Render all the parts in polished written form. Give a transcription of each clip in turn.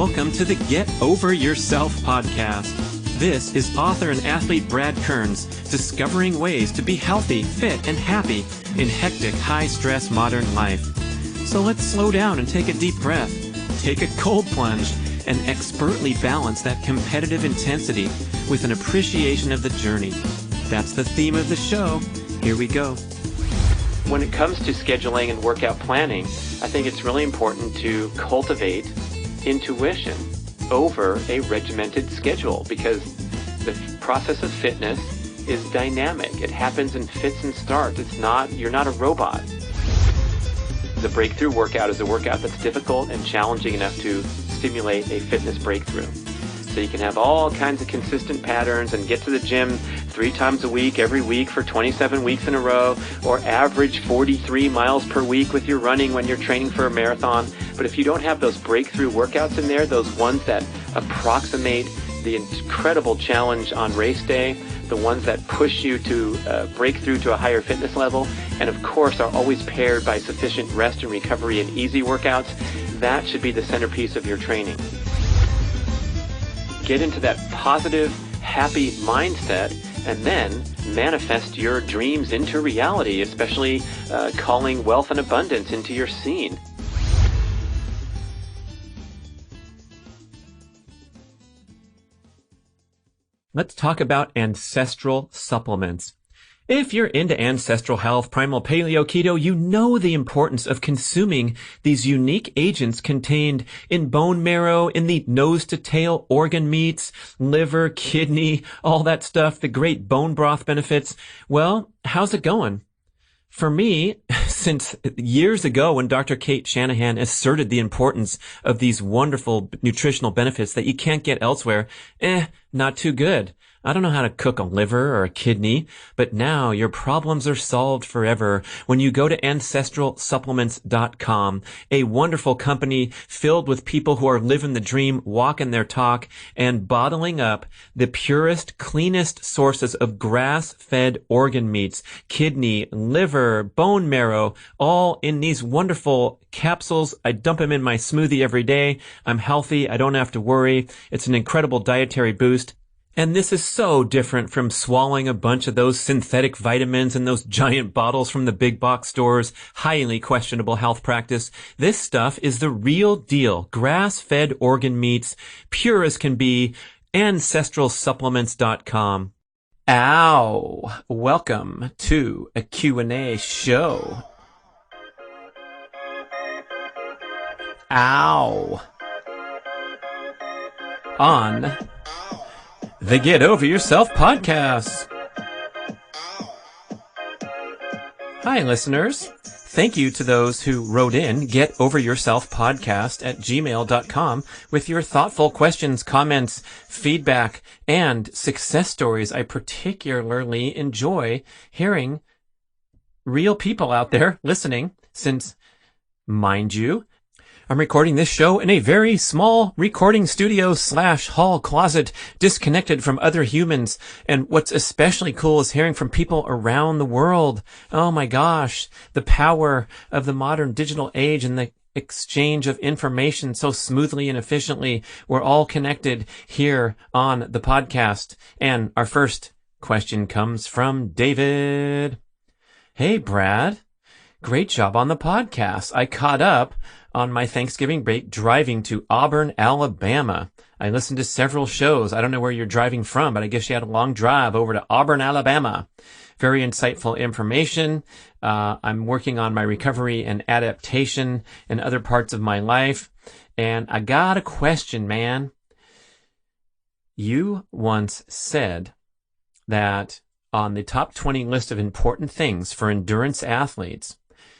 welcome to the Get Over Yourself podcast. This is author and athlete Brad Kearns, discovering ways to be healthy, fit, and happy in hectic, high-stress modern life. So let's slow down and take a deep breath, take a cold plunge, and expertly balance that competitive intensity with an appreciation of the journey. That's the theme of the show. Here we go. When it comes to scheduling and workout planning, I think it's really important to cultivate intuition over a regimented schedule, because the process of fitness is dynamic. It happens in fits and starts. You're not a robot. The breakthrough workout is a workout that's difficult and challenging enough to stimulate a fitness breakthrough. So you can have all kinds of consistent patterns and get to the gym 3 times a week, every week for 27 weeks in a row, or average 43 miles per week with your running when you're training for a marathon. But if you don't have those breakthrough workouts in there, those ones that approximate the incredible challenge on race day, the ones that push you to break through to a higher fitness level, and of course are always paired by sufficient rest and recovery and easy workouts, that should be the centerpiece of your training. Get into that positive, happy mindset, and then manifest your dreams into reality, especially calling wealth and abundance into your scene. Let's talk about ancestral supplements. If you're into ancestral health, primal paleo, keto, you know the importance of consuming these unique agents contained in bone marrow, in the nose to tail organ meats, liver, kidney, all that stuff, the great bone broth benefits. Well, how's it going? For me, since years ago when Dr. Kate Shanahan asserted the importance of these wonderful nutritional benefits that you can't get elsewhere, not too good. I don't know how to cook a liver or a kidney, but now your problems are solved forever when you go to ancestralsupplements.com, a wonderful company filled with people who are living the dream, walking their talk, and bottling up the purest, cleanest sources of grass-fed organ meats, kidney, liver, bone marrow, all in these wonderful capsules. I dump them in my smoothie every day. I'm healthy. I don't have to worry. It's an incredible dietary boost. And this is so different from swallowing a bunch of those synthetic vitamins and those giant bottles from the big box stores. Highly questionable health practice. This stuff is the real deal. Grass-fed organ meats, pure as can be. Ancestralsupplements.com. Ow! Welcome to a Q&A show. Ow! On the Get Over Yourself podcast. Hi, listeners. Thank you to those who wrote in getoveryourselfpodcast@gmail.com with your thoughtful questions, comments, feedback, and success stories. I particularly enjoy hearing real people out there listening since, mind you, I'm recording this show in a very small recording studio / hall closet, disconnected from other humans. And what's especially cool is hearing from people around the world. Oh my gosh, the power of the modern digital age and the exchange of information so smoothly and efficiently. We're all connected here on the podcast. And our first question comes from David. Hey, Brad. Great job on the podcast. I caught up on my Thanksgiving break driving to Auburn, Alabama. I listened to several shows. I don't know where you're driving from, but I guess you had a long drive over to Auburn, Alabama. Very insightful information. I'm working on my recovery and adaptation in other parts of my life. And I got a question, man. You once said that on the top 20 list of important things for endurance athletes,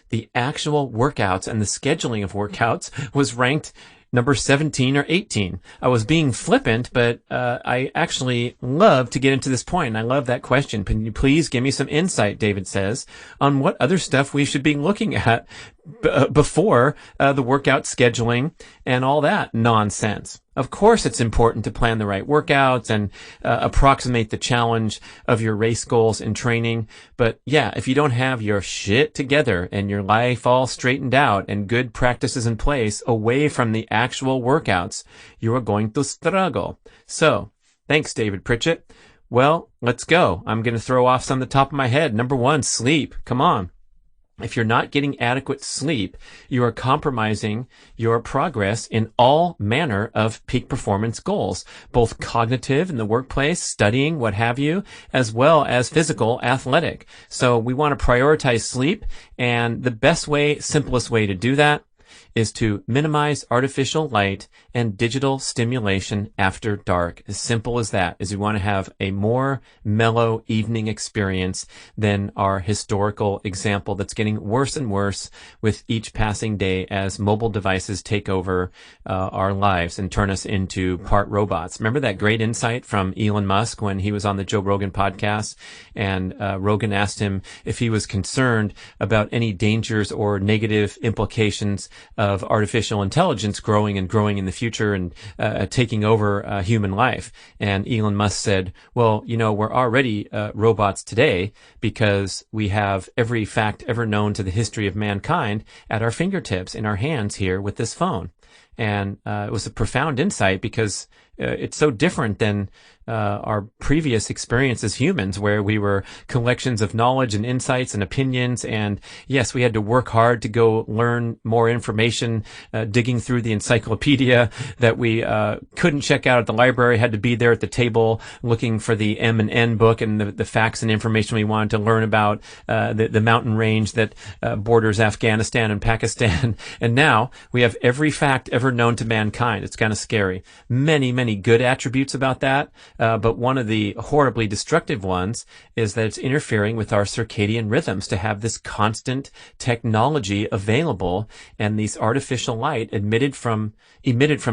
the actual workouts and the scheduling of workouts was ranked number 17 or 18. I was being flippant, but I actually love to get into this point. I love that question. Can you please give me some insight, David says, on what other stuff we should be looking at before the workout scheduling and all that nonsense? Of course, it's important to plan the right workouts and approximate the challenge of your race goals in training. But yeah, if you don't have your shit together and your life all straightened out and good practices in place away from the actual workouts, you are going to struggle. So, thanks, David Pritchett. Well, let's go. I'm going to throw off some at the top of my head. Number 1, sleep. Come on. If you're not getting adequate sleep, you are compromising your progress in all manner of peak performance goals, both cognitive in the workplace, studying, what have you, as well as physical, athletic. So we want to prioritize sleep, and the best way, simplest way to do that is to minimize artificial light and digital stimulation after dark. As simple as that, is we want to have a more mellow evening experience than our historical example that's getting worse and worse with each passing day as mobile devices take over our lives and turn us into part robots. Remember that great insight from Elon Musk when he was on the Joe Rogan podcast, and Rogan asked him if he was concerned about any dangers or negative implications of artificial intelligence growing and growing in the future and taking over human life. And Elon Musk said, well, we're already robots today because we have every fact ever known to the history of mankind at our fingertips, in our hands here with this phone. And it was a profound insight because it's so different than our previous experience as humans, where we were collections of knowledge and insights and opinions. And yes, we had to work hard to go learn more information, digging through the encyclopedia that we couldn't check out at the library, had to be there at the table looking for the M and N book and the facts and information we wanted to learn about the mountain range that borders Afghanistan and Pakistan. And now we have every fact ever known to mankind. It's kind of scary. Many, many good attributes about that. But one of the horribly destructive ones is that it's interfering with our circadian rhythms to have this constant technology available and these artificial light emitted from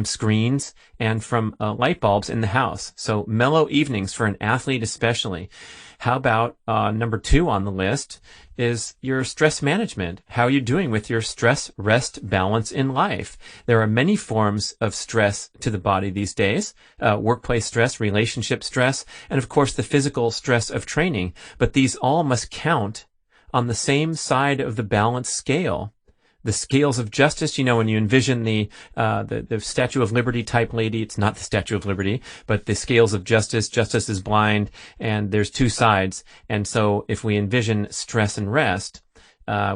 screens and from light bulbs in the house. So mellow evenings for an athlete especially. How about number 2 on the list is your stress management. How are you doing with your stress rest balance in life? There are many forms of stress to the body these days, workplace stress, relationship stress, and of course the physical stress of training. But these all must count on the same side of the balance scale. The scales of justice, when you envision the Statue of Liberty type lady, it's not the Statue of Liberty, but the scales of justice is blind, and there's 2 sides. And so if we envision stress and rest,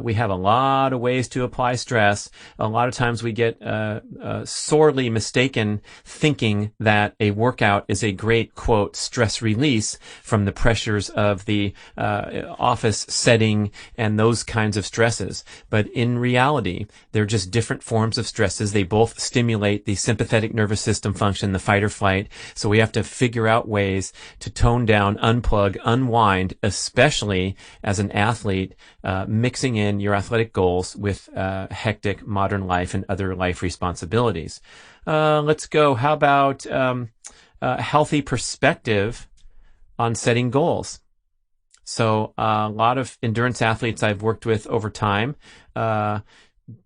we have a lot of ways to apply stress. A lot of times we get sorely mistaken thinking that a workout is a great, quote, stress release from the pressures of the office setting and those kinds of stresses. But in reality, they're just different forms of stresses. They both stimulate the sympathetic nervous system function, the fight or flight. So we have to figure out ways to tone down, unplug, unwind, especially as an athlete, mixing in your athletic goals with hectic modern life and other life responsibilities. Let's go. How about a healthy perspective on setting goals? So a lot of endurance athletes I've worked with over time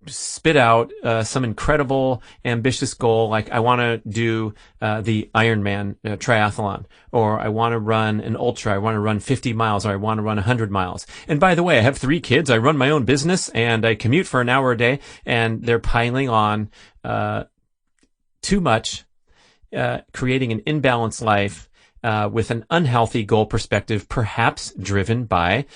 spit out some incredible ambitious goal, like I want to do the Ironman triathlon, or I want to run an ultra, I want to run 50 miles, or I want to run 100 miles. And by the way, I have 3 kids, I run my own business, and I commute for an hour a day, and they're piling on too much, creating an imbalanced life with an unhealthy goal perspective, perhaps driven by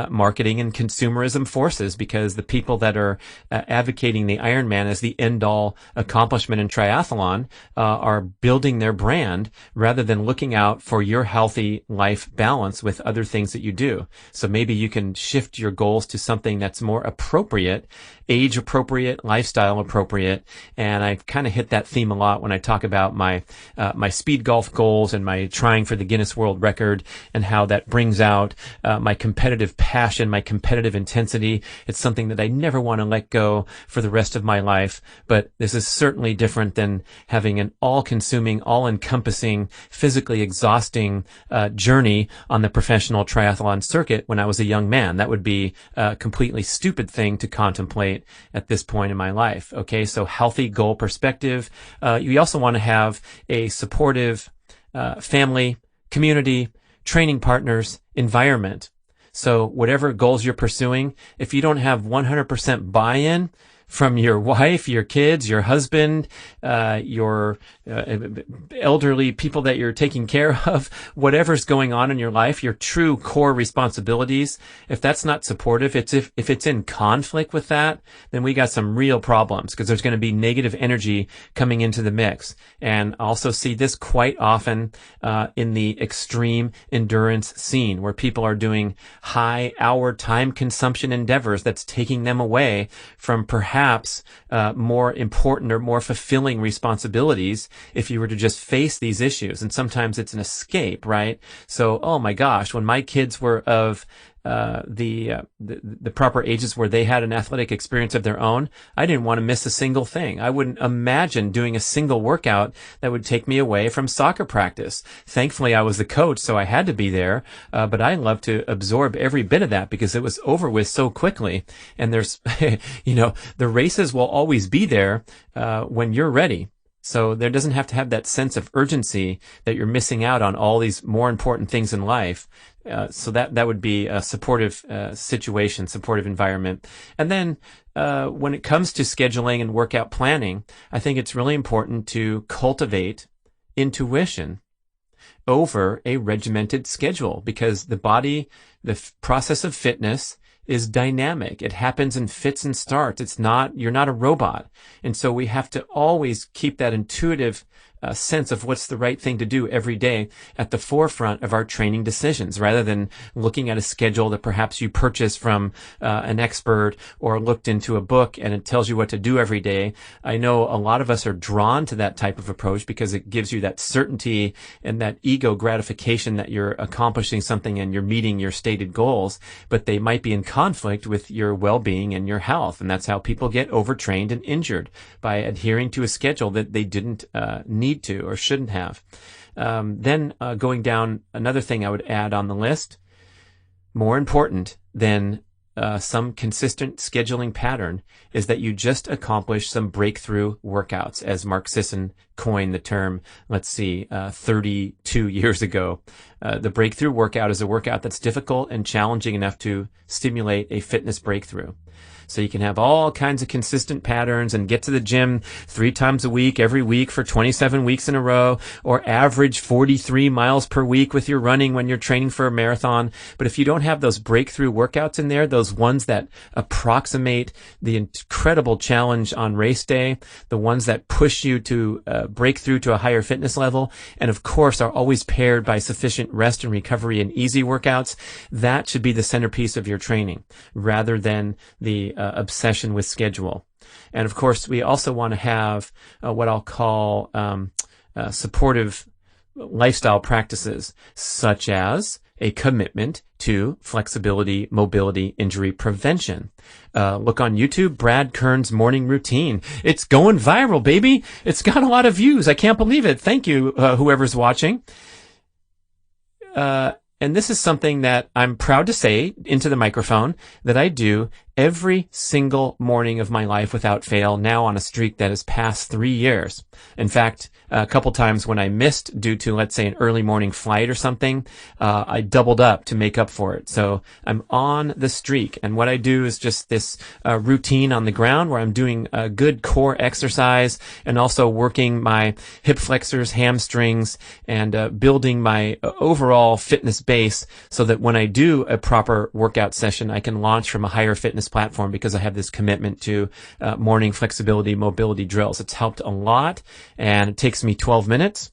marketing and consumerism forces, because the people that are advocating the Ironman as the end-all accomplishment in triathlon are building their brand rather than looking out for your healthy life balance with other things that you do. So maybe you can shift your goals to something that's more appropriate, age appropriate, lifestyle appropriate. And I kind of hit that theme a lot when I talk about my speed golf goals and my trying for the Guinness World Record and how that brings out my competitive passion, my competitive intensity. It's something that I never want to let go for the rest of my life. But this is certainly different than having an all-consuming, all-encompassing, physically exhausting journey on the professional triathlon circuit when I was a young man. That would be a completely stupid thing to contemplate at this point in my life. Okay, so healthy goal perspective. You also want to have a supportive family, community, training partners, environment. So whatever goals you're pursuing, if you don't have 100% buy-in from your wife, your kids, your husband, your elderly people that you're taking care of, whatever's going on in your life, your true core responsibilities, if that's not supportive, if it's in conflict with that, then we got some real problems, because there's going to be negative energy coming into the mix. And I also see this quite often in the extreme endurance scene, where people are doing high hour time consumption endeavors that's taking them away from perhaps more important or more fulfilling responsibilities if you were to just face these issues. And sometimes it's an escape, right? So, oh my gosh, when my kids were of the proper ages where they had an athletic experience of their own, I didn't want to miss a single thing. I wouldn't imagine doing a single workout that would take me away from soccer practice. Thankfully, I was the coach, so I had to be there. But I love to absorb every bit of that because it was over with so quickly. And there's, the races will always be there when you're ready. So there doesn't have to have that sense of urgency that you're missing out on all these more important things in life. So that would be a supportive situation, supportive environment. And then when it comes to scheduling and workout planning, I think it's really important to cultivate intuition over a regimented schedule, because the body, the process of fitness is dynamic. It happens in fits and starts. You're not a robot. And so we have to always keep that intuitive sense of what's the right thing to do every day at the forefront of our training decisions, rather than looking at a schedule that perhaps you purchase from an expert or looked into a book and it tells you what to do every day. I know a lot of us are drawn to that type of approach because it gives you that certainty and that ego gratification that you're accomplishing something and you're meeting your stated goals, but they might be in conflict with your well-being and your health. And that's how people get overtrained and injured, by adhering to a schedule that they didn't need to or shouldn't have. Then going down, another thing I would add on the list, more important than some consistent scheduling pattern, is that you just accomplish some breakthrough workouts, as Mark Sisson coined the term, 32 years ago. The breakthrough workout is a workout that's difficult and challenging enough to stimulate a fitness breakthrough. So you can have all kinds of consistent patterns and get to the gym 3 times a week, every week for 27 weeks in a row, or average 43 miles per week with your running when you're training for a marathon. But if you don't have those breakthrough workouts in there, those ones that approximate the incredible challenge on race day, the ones that push you to break through to a higher fitness level, and of course are always paired by sufficient rest and recovery and easy workouts, that should be the centerpiece of your training, rather than the obsession with schedule. And of course, we also want to have what I'll call supportive lifestyle practices, such as a commitment to flexibility, mobility, injury prevention. Look on YouTube, Brad Kern's morning routine. It's going viral, baby. It's got a lot of views. I can't believe it. Thank you, whoever's watching. And this is something that I'm proud to say into the microphone that I do every single morning of my life without fail, now on a streak that has passed 3 years. In fact, a couple times when I missed due to, let's say, an early morning flight or something, I doubled up to make up for it. So I'm on the streak. And what I do is just this routine on the ground where I'm doing a good core exercise and also working my hip flexors, hamstrings, and building my overall fitness base so that when I do a proper workout session, I can launch from a higher fitness platform because I have this commitment to morning flexibility, mobility drills. It's helped a lot, and it takes me 12 minutes.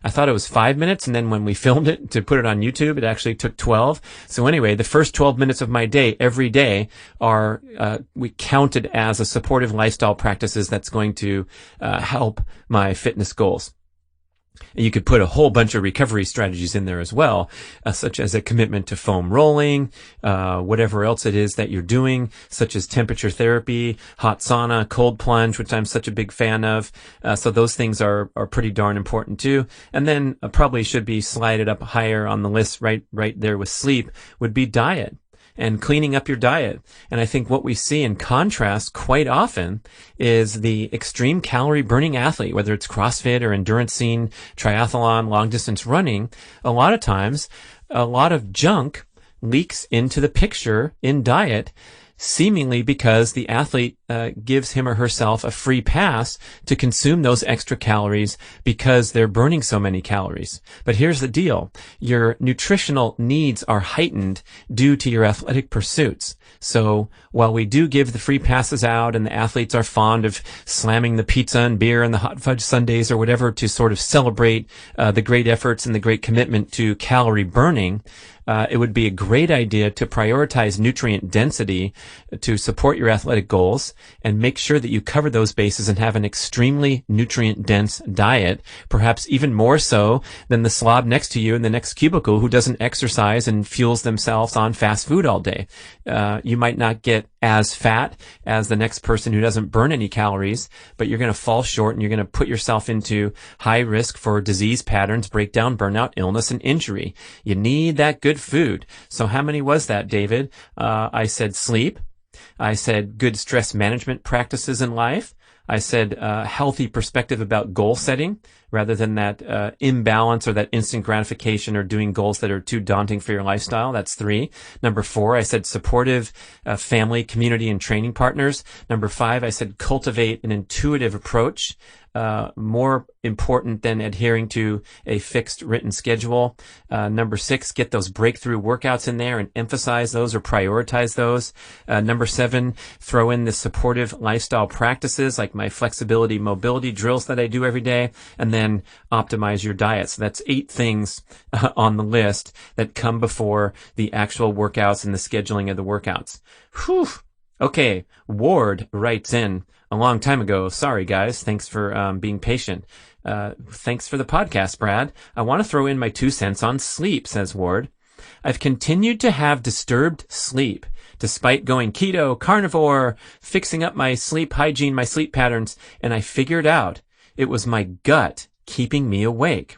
I thought it was 5 minutes, and then when we filmed it to put it on YouTube, it actually took 12. So anyway, the first 12 minutes of my day, every day, are we counted as a supportive lifestyle practices that's going to help my fitness goals. You could put a whole bunch of recovery strategies in there as well, such as a commitment to foam rolling, whatever else it is that you're doing, such as temperature therapy, hot sauna, cold plunge, which I'm such a big fan of. So those things are pretty darn important too. And then probably should be slided up higher on the list right there with sleep would be diet and cleaning up your diet. And I think what we see in contrast quite often is the extreme calorie burning athlete, whether it's CrossFit or endurance scene, triathlon, long distance running. A lot of times, a lot of junk leaks into the picture in diet, seemingly because the athlete gives him or herself a free pass to consume those extra calories because they're burning so many calories. But here's the deal. Your nutritional needs are heightened due to your athletic pursuits. So while we do give the free passes out and the athletes are fond of slamming the pizza and beer and the hot fudge sundaes or whatever to sort of celebrate the great efforts and the great commitment to calorie burning, it would be a great idea to prioritize nutrient density to support your athletic goals and make sure that you cover those bases and have an extremely nutrient dense diet, perhaps even more so than the slob next to you in the next cubicle who doesn't exercise and fuels themselves on fast food all day. You might not get as fat as the next person who doesn't burn any calories, but you're going to fall short and you're going to put yourself into high risk for disease patterns, breakdown, burnout, illness, and injury. You need that good food. So how many was that, David? I said sleep. I said good stress management practices in life. I said healthy perspective about goal setting rather than that imbalance or that instant gratification or doing goals that are too daunting for your lifestyle. That's 3. Number 4, I said supportive family, community, and training partners. Number 5, I said cultivate an intuitive approach. More important than adhering to a fixed written schedule. Number 6, get those breakthrough workouts in there and emphasize those or prioritize those. Number 7, throw in the supportive lifestyle practices like my flexibility, mobility drills that I do every day, and then optimize your diet. So that's 8 things on the list that come before the actual workouts and the scheduling of the workouts. Whew. Okay, Ward writes in a long time ago. Sorry, guys. Thanks for being patient. Thanks for the podcast, Brad. I want to throw in my 2 cents on sleep, says Ward. I've continued to have disturbed sleep, despite going keto, carnivore, fixing up my sleep hygiene, my sleep patterns, and I figured out it was my gut keeping me awake.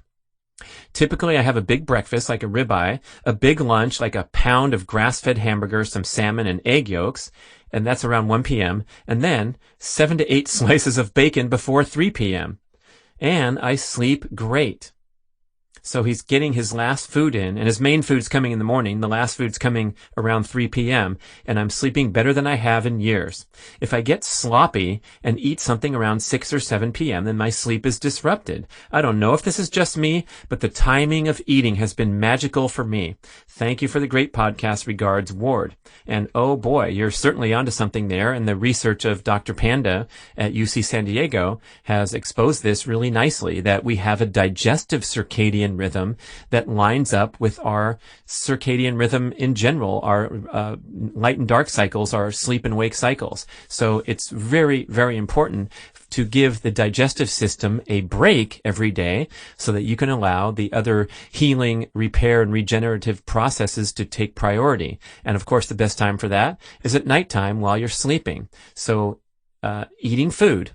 Typically, I have a big breakfast like a ribeye, a big lunch like a pound of grass-fed hamburger, some salmon, and egg yolks, and that's around 1 p.m., and then 7 to 8 slices of bacon before 3 p.m. And I sleep great. So he's getting his last food in, and his main food's coming in the morning. The last food's coming around 3 p.m., and I'm sleeping better than I have in years. If I get sloppy and eat something around 6 or 7 p.m., then my sleep is disrupted. I don't know if this is just me, but the timing of eating has been magical for me. Thank you for the great podcast. Regards, Ward. And oh boy, you're certainly onto something there, and the research of Dr. Panda at UC San Diego has exposed this really nicely, that we have a digestive circadian rhythm that lines up with our circadian rhythm in general, our light and dark cycles, our sleep and wake cycles. So it's very, very important to give the digestive system a break every day so that you can allow the other healing, repair, and regenerative processes to take priority. And of course, the best time for that is at nighttime while you're sleeping. So eating food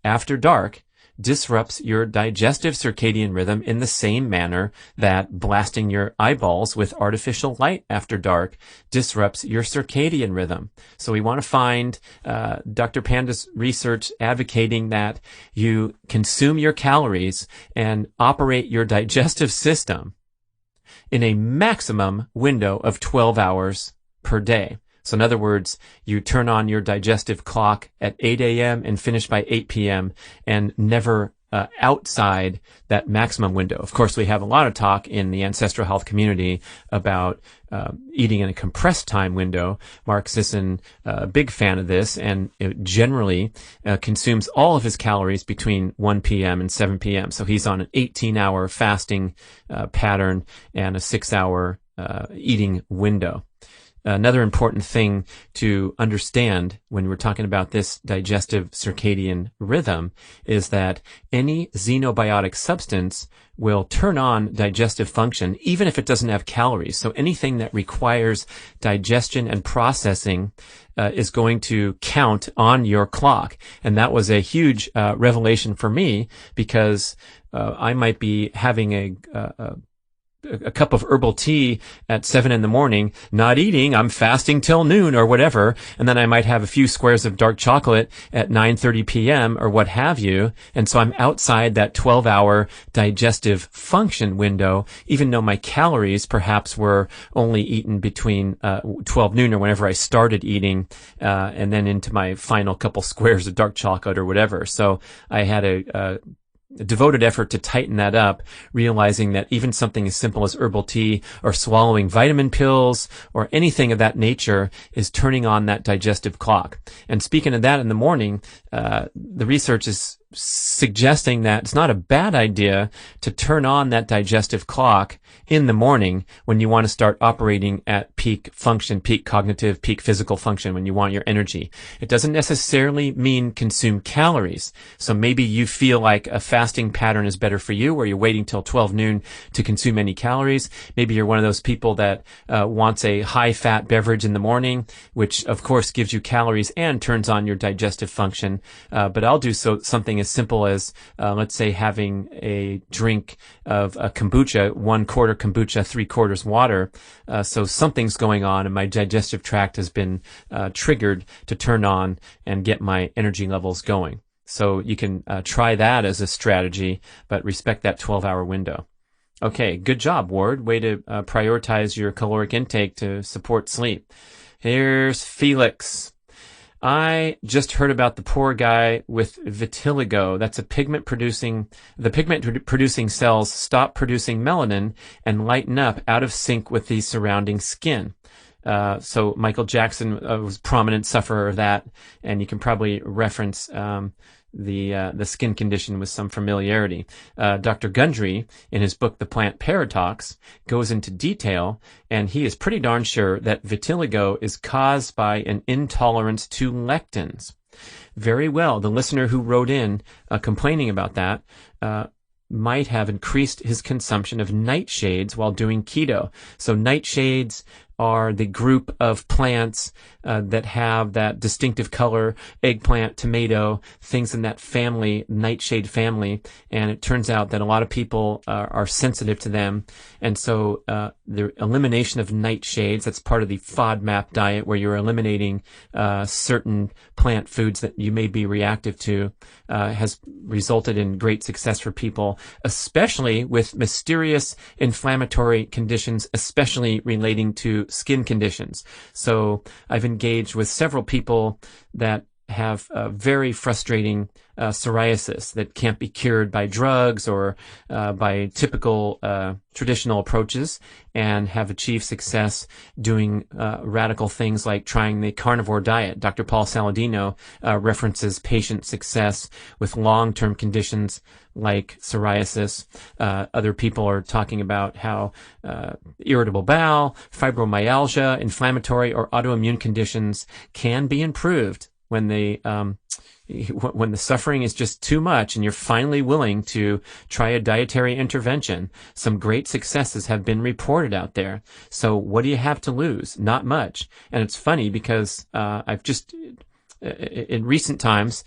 after dark disrupts your digestive circadian rhythm in the same manner that blasting your eyeballs with artificial light after dark disrupts your circadian rhythm. So we want to find Dr. Panda's research advocating that you consume your calories and operate your digestive system in a maximum window of 12 hours per day. So in other words, you turn on your digestive clock at 8 a.m. and finish by 8 p.m. and never outside that maximum window. Of course, we have a lot of talk in the ancestral health community about eating in a compressed time window. Mark Sisson, a big fan of this, and it generally consumes all of his calories between 1 p.m. and 7 p.m. So he's on an 18-hour fasting pattern and a 6-hour eating window. another important thing to understand when we're talking about this digestive circadian rhythm is that any xenobiotic substance will turn on digestive function, even if it doesn't have calories. So anything that requires digestion and processing is going to count on your clock. And that was a huge revelation for me, because I might be having a cup of herbal tea at 7 a.m, not eating, I'm fasting till noon or whatever. And then I might have a few squares of dark chocolate at 9:30 p.m. or what have you. And so I'm outside that 12-hour digestive function window, even though my calories perhaps were only eaten between 12 noon or whenever I started eating, and then into my final couple squares of dark chocolate or whatever. So I had a devoted effort to tighten that up, realizing that even something as simple as herbal tea or swallowing vitamin pills or anything of that nature is turning on that digestive clock. And speaking of that in the morning, the research is suggesting that it's not a bad idea to turn on that digestive clock in the morning when you want to start operating at peak function, peak cognitive, peak physical function, when you want your energy. It doesn't necessarily mean consume calories. So maybe you feel like a fasting pattern is better for you, where you're waiting till 12 noon to consume any calories. Maybe you're one of those people that wants a high-fat beverage in the morning, which of course gives you calories and turns on your digestive function. But I'll do something as simple as, let's say, having a drink of a kombucha, 1/4 kombucha, 3/4 water. So something's going on, and my digestive tract has been triggered to turn on and get my energy levels going. So you can try that as a strategy, but respect that 12-hour window. Okay, good job, Ward. Way to prioritize your caloric intake to support sleep. Here's Felix. I just heard about the poor guy with vitiligo. That's the pigment producing cells stop producing melanin and lighten up out of sync with the surrounding skin. So Michael Jackson was a prominent sufferer of that, and you can probably reference the skin condition with some familiarity. Dr. Gundry, in his book The Plant Paradox, goes into detail, and he is pretty darn sure that vitiligo is caused by an intolerance to lectins. Very well, the listener who wrote in complaining about that might have increased his consumption of nightshades while doing keto. So nightshades are the group of plants that have that distinctive color, eggplant, tomato, things in that family, nightshade family. And it turns out that a lot of people are sensitive to them. And so the elimination of nightshades, that's part of the FODMAP diet, where you're eliminating certain plant foods that you may be reactive to, has resulted in great success for people, especially with mysterious inflammatory conditions, especially relating to skin conditions. So I've engaged with several people that have very frustrating psoriasis that can't be cured by drugs or by typical traditional approaches, and have achieved success doing radical things like trying the carnivore diet. Dr. Paul Saladino references patient success with long-term conditions like psoriasis. Other people are talking about how irritable bowel, fibromyalgia, inflammatory or autoimmune conditions can be improved when the suffering is just too much and you're finally willing to try a dietary intervention. Some great successes have been reported out there. So what do you have to lose? Not much. And it's funny because I've just in recent times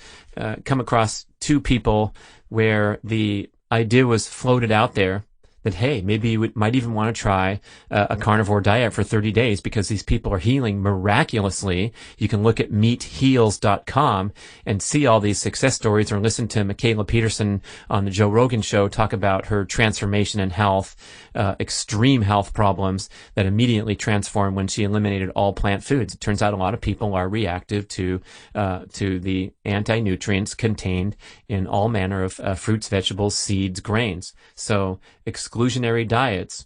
come across two people where the idea was floated out there that, hey, maybe you might even want to try a carnivore diet for 30 days because these people are healing miraculously. You can look at meatheals.com and see all these success stories, or listen to Michaela Peterson on the Joe Rogan show talk about her transformation in health, extreme health problems that immediately transformed when she eliminated all plant foods. It turns out a lot of people are reactive to the anti-nutrients contained in all manner of fruits, vegetables, seeds, grains. So exclusionary diets,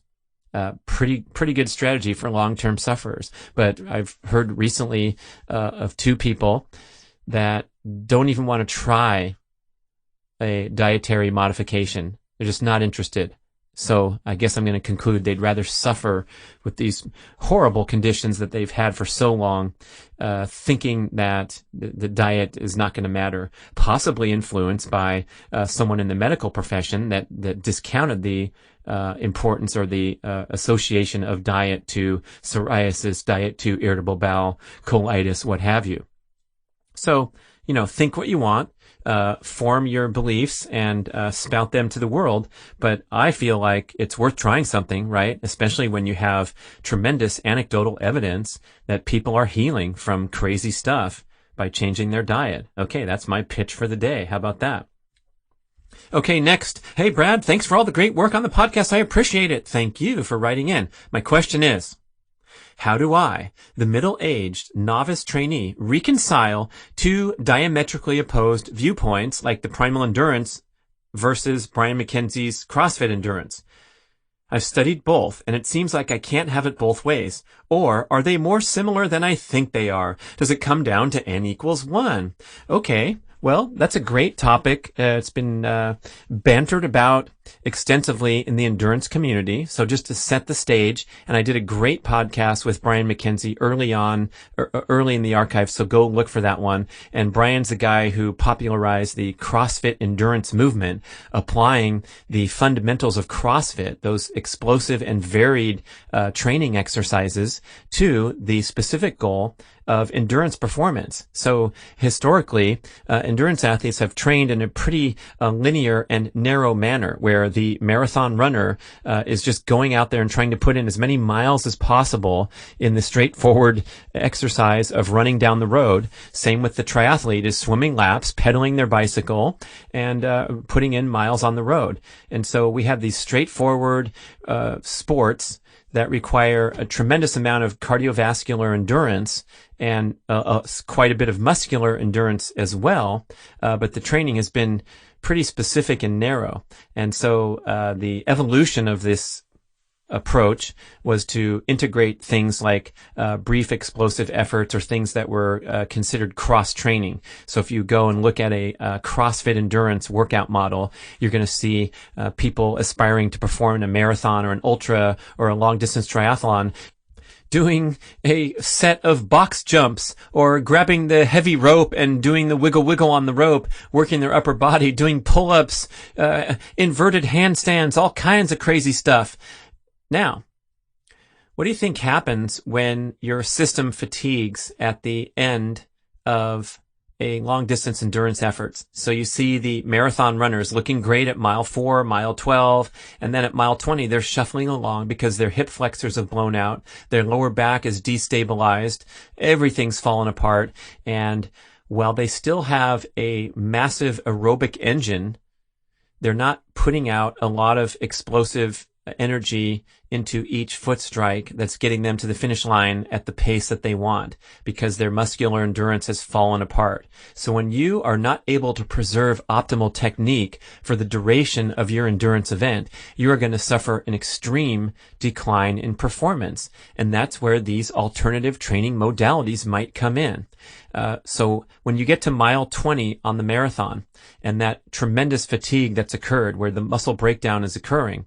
pretty good strategy for long-term sufferers. But I've heard recently of two people that don't even want to try a dietary modification. They're just not interested. So I guess I'm going to conclude they'd rather suffer with these horrible conditions that they've had for so long, thinking that the diet is not going to matter, possibly influenced by someone in the medical profession that discounted the importance or the association of diet to psoriasis, diet to irritable bowel, colitis, what have you. So, think what you want. Form your beliefs and spout them to the world. But I feel like it's worth trying something, right? Especially when you have tremendous anecdotal evidence that people are healing from crazy stuff by changing their diet. Okay, that's my pitch for the day. How about that? Okay, next. Hey, Brad, thanks for all the great work on the podcast. I appreciate it. Thank you for writing in. My question is, how do I, the middle-aged novice trainee, reconcile two diametrically opposed viewpoints like the Primal Endurance versus Brian McKenzie's CrossFit Endurance? I've studied both, and it seems like I can't have it both ways. Or are they more similar than I think they are? Does it come down to n equals 1? Okay. Well, that's a great topic. It's been bantered about extensively in the endurance community. So just to set the stage, and I did a great podcast with Brian McKenzie early in the archive. So go look for that one. And Brian's the guy who popularized the CrossFit endurance movement, applying the fundamentals of CrossFit, those explosive and varied training exercises, to the specific goal of endurance performance. So historically, endurance athletes have trained in a pretty linear and narrow manner, where the marathon runner is just going out there and trying to put in as many miles as possible in the straightforward exercise of running down the road. Same with the triathlete, is swimming laps, pedaling their bicycle, and putting in miles on the road. And so we have these straightforward sports that require a tremendous amount of cardiovascular endurance and quite a bit of muscular endurance as well. But the training has been pretty specific and narrow. And so the evolution of this approach was to integrate things like brief explosive efforts, or things that were considered cross-training. So if you go and look at a CrossFit endurance workout model, you're going to see people aspiring to perform in a marathon or an ultra or a long-distance triathlon doing a set of box jumps, or grabbing the heavy rope and doing the wiggle on the rope, working their upper body, doing pull-ups, inverted handstands, all kinds of crazy stuff. Now, what do you think happens when your system fatigues at the end of a long-distance endurance efforts? So you see the marathon runners looking great at mile 4, mile 12, and then at mile 20, they're shuffling along because their hip flexors have blown out, their lower back is destabilized, everything's fallen apart, and while they still have a massive aerobic engine, they're not putting out a lot of explosive energy into each foot strike that's getting them to the finish line at the pace that they want, because their muscular endurance has fallen apart. So when you are not able to preserve optimal technique for the duration of your endurance event, you are going to suffer an extreme decline in performance. And that's where these alternative training modalities might come in. So when you get to mile 20 on the marathon, and that tremendous fatigue that's occurred, where the muscle breakdown is occurring,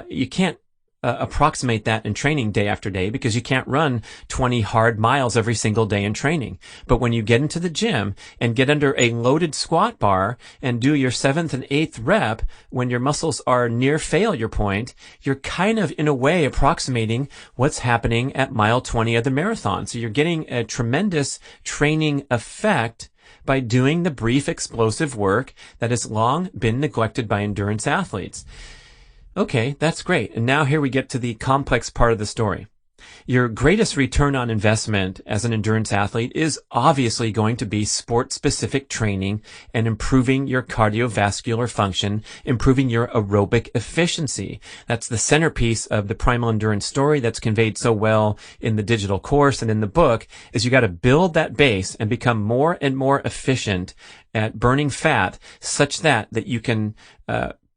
you can't approximate that in training day after day, because you can't run 20 hard miles every single day in training. But when you get into the gym and get under a loaded squat bar and do your 7th and 8th rep, when your muscles are near failure point, you're kind of in a way approximating what's happening at mile 20 of the marathon. So you're getting a tremendous training effect by doing the brief explosive work that has long been neglected by endurance athletes. Okay, that's great. And now here we get to the complex part of the story. Your greatest return on investment as an endurance athlete is obviously going to be sport-specific training and improving your cardiovascular function, improving your aerobic efficiency. That's the centerpiece of the Primal Endurance story that's conveyed so well in the digital course and in the book, is you got to build that base and become more and more efficient at burning fat, such that you can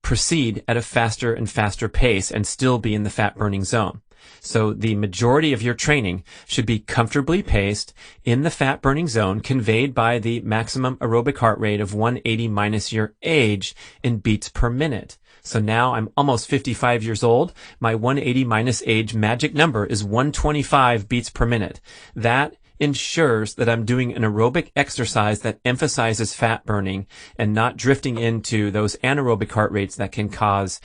proceed at a faster and faster pace and still be in the fat burning zone. So the majority of your training should be comfortably paced in the fat burning zone, conveyed by the maximum aerobic heart rate of 180 minus your age in beats per minute. So now I'm almost 55 years old. My 180 minus age magic number is 125 beats per minute. That ensures that I'm doing an aerobic exercise that emphasizes fat burning and not drifting into those anaerobic heart rates that can cause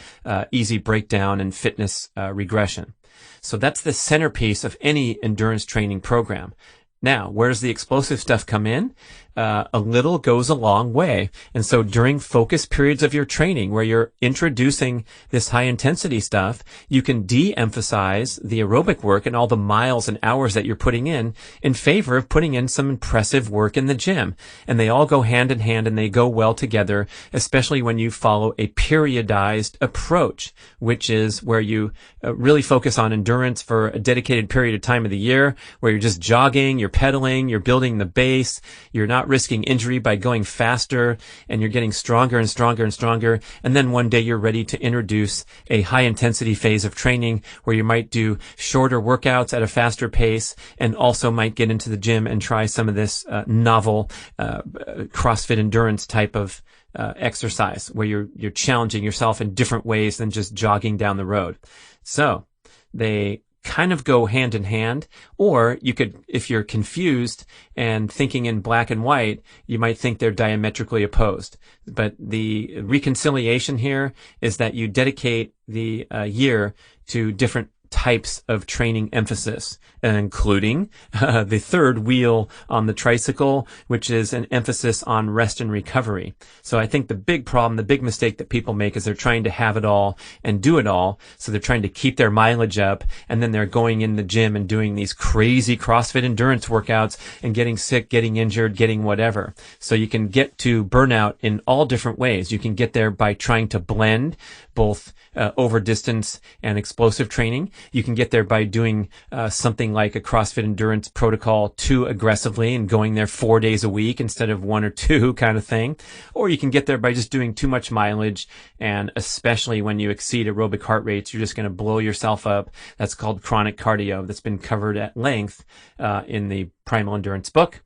easy breakdown and fitness regression. So that's the centerpiece of any endurance training program. Now, where does the explosive stuff come in? A little goes a long way. And so during focus periods of your training where you're introducing this high intensity stuff, you can de-emphasize the aerobic work and all the miles and hours that you're putting in favor of putting in some impressive work in the gym. And they all go hand in hand and they go well together, especially when you follow a periodized approach, which is where you really focus on endurance for a dedicated period of time of the year, where you're just jogging, you're pedaling, you're building the base, you're not risking injury by going faster, and you're getting stronger and stronger and stronger. And then one day you're ready to introduce a high intensity phase of training where you might do shorter workouts at a faster pace and also might get into the gym and try some of this novel CrossFit endurance type of exercise where you're challenging yourself in different ways than just jogging down the road. So they kind of go hand in hand, or you could, if you're confused and thinking in black and white, you might think they're diametrically opposed. But the reconciliation here is that you dedicate the year to different types of training emphasis, including the third wheel on the tricycle, which is an emphasis on rest and recovery. So I think the big problem, the big mistake that people make is they're trying to have it all and do it all. So they're trying to keep their mileage up, and then they're going in the gym and doing these crazy CrossFit endurance workouts and getting sick, getting injured, getting whatever. So you can get to burnout in all different ways. You can get there by trying to blend both over distance and explosive training. You can get there by doing something like a CrossFit endurance protocol too aggressively and going there 4 days a week instead of 1 or 2 kind of thing. Or you can get there by just doing too much mileage, and especially when you exceed aerobic heart rates, you're just going to blow yourself up. That's called chronic cardio. That's been covered at length in the Primal Endurance book,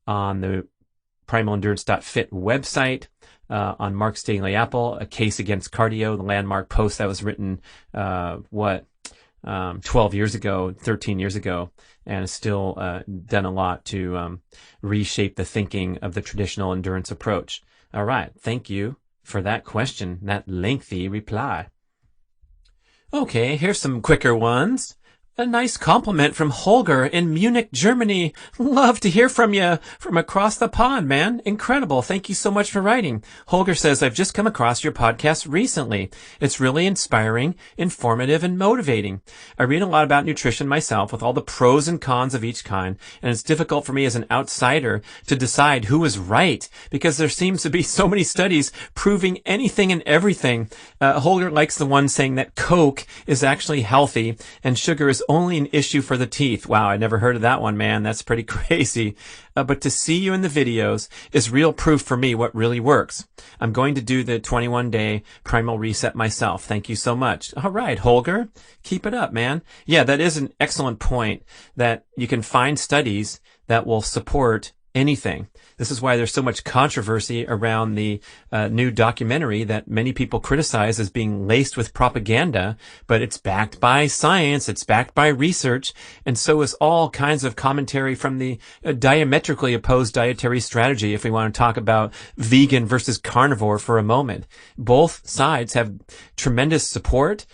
on the primalendurance.fit website, on Mark's Daily Apple, A Case Against Cardio, the landmark post that was written, 12 years ago, 13 years ago, and has still done a lot to reshape the thinking of the traditional endurance approach. All right. Thank you for that question, that lengthy reply. Okay, here's some quicker ones. A nice compliment from Holger in Munich, Germany. Love to hear from you from across the pond, man. Incredible. Thank you so much for writing. Holger says, I've just come across your podcast recently. It's really inspiring, informative, and motivating. I read a lot about nutrition myself with all the pros and cons of each kind, and it's difficult for me as an outsider to decide who is right because there seems to be so many studies proving anything and everything. Holger likes the one saying that Coke is actually healthy and sugar is only an issue for the teeth. Wow, I never heard of that one, man. That's pretty crazy. But to see you in the videos is real proof for me what really works. I'm going to do the 21-day primal reset myself. Thank you so much. All right, Holger, keep it up, man. Yeah, that is an excellent point, that you can find studies that will support anything. This is why there's so much controversy around the new documentary that many people criticize as being laced with propaganda, but it's backed by science, it's backed by research, and so is all kinds of commentary from the diametrically opposed dietary strategy, if we want to talk about vegan versus carnivore for a moment. Both sides have tremendous support,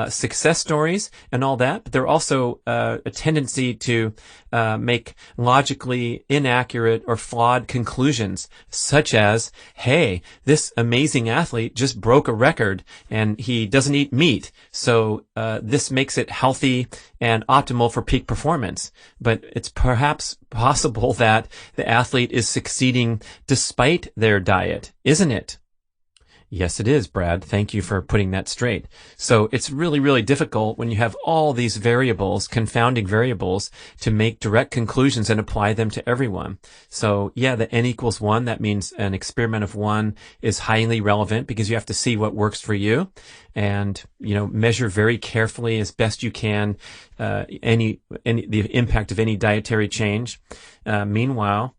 success stories and all that, but there are also a tendency to make logically inaccurate or flawed conclusions, such as, hey, this amazing athlete just broke a record and he doesn't eat meat, so this makes it healthy and optimal for peak performance. But it's perhaps possible that the athlete is succeeding despite their diet, isn't it? Yes, it is, Brad. Thank you for putting that straight. So it's really, really difficult when you have all these variables, confounding variables, to make direct conclusions and apply them to everyone. So yeah, the n equals 1, that means an experiment of 1 is highly relevant because you have to see what works for you and, measure very carefully as best you can, the impact of any dietary change. Meanwhile,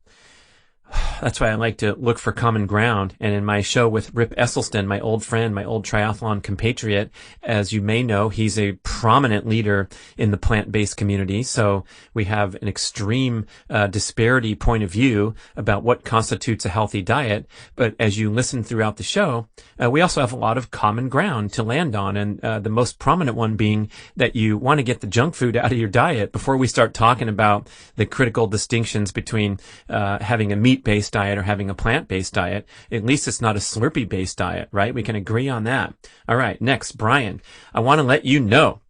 That's why I like to look for common ground. And in my show with Rip Esselstyn, my old friend, my old triathlon compatriot, as you may know, he's a prominent leader in the plant-based community. So we have an extreme disparity point of view about what constitutes a healthy diet. But as you listen throughout the show, we also have a lot of common ground to land on. And the most prominent one being that you want to get the junk food out of your diet before we start talking about the critical distinctions between having a meat-based diet or having a plant-based diet. At least it's not a Slurpee-based diet, right? We can agree on that. All right, next, Brian. I want to let you know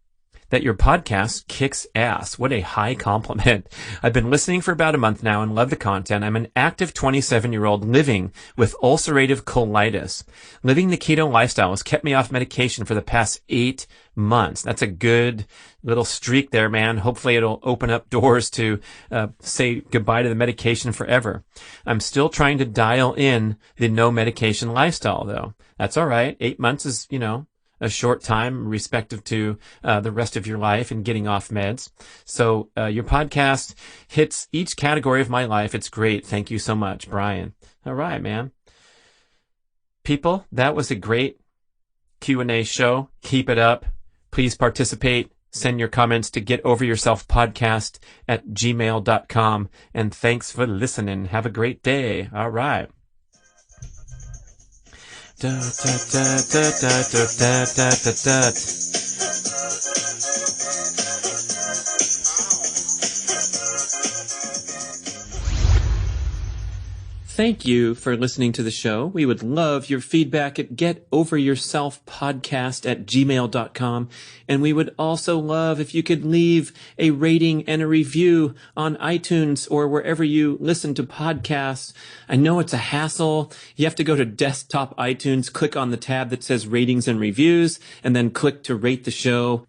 that your podcast kicks ass. What a high compliment. I've been listening for about a month now and love the content. I'm an active 27-year-old living with ulcerative colitis. Living the keto lifestyle has kept me off medication for the past 8 months. That's a good little streak there, man. Hopefully it'll open up doors to say goodbye to the medication forever. I'm still trying to dial in the no medication lifestyle, though. That's all right. 8 months is, a short time respective to the rest of your life and getting off meds. So your podcast hits each category of my life. It's great. Thank you so much, Brian. All right, man. People, that was a great Q&A show. Keep it up. Please participate. Send your comments to getoveryourselfpodcast@gmail.com. And thanks for listening. Have a great day. All right. Da, da, da, da, da, da, da, da, da. Thank you for listening to the show. We would love your feedback at getoveryourselfpodcast@gmail.com. And we would also love if you could leave a rating and a review on iTunes or wherever you listen to podcasts. I know it's a hassle. You have to go to desktop iTunes, click on the tab that says ratings and reviews, and then click to rate the show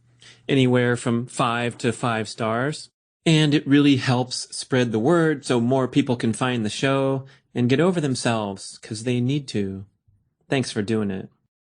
anywhere from 5 to 5 stars. And it really helps spread the word so more people can find the show and get over themselves, because they need to. Thanks for doing it.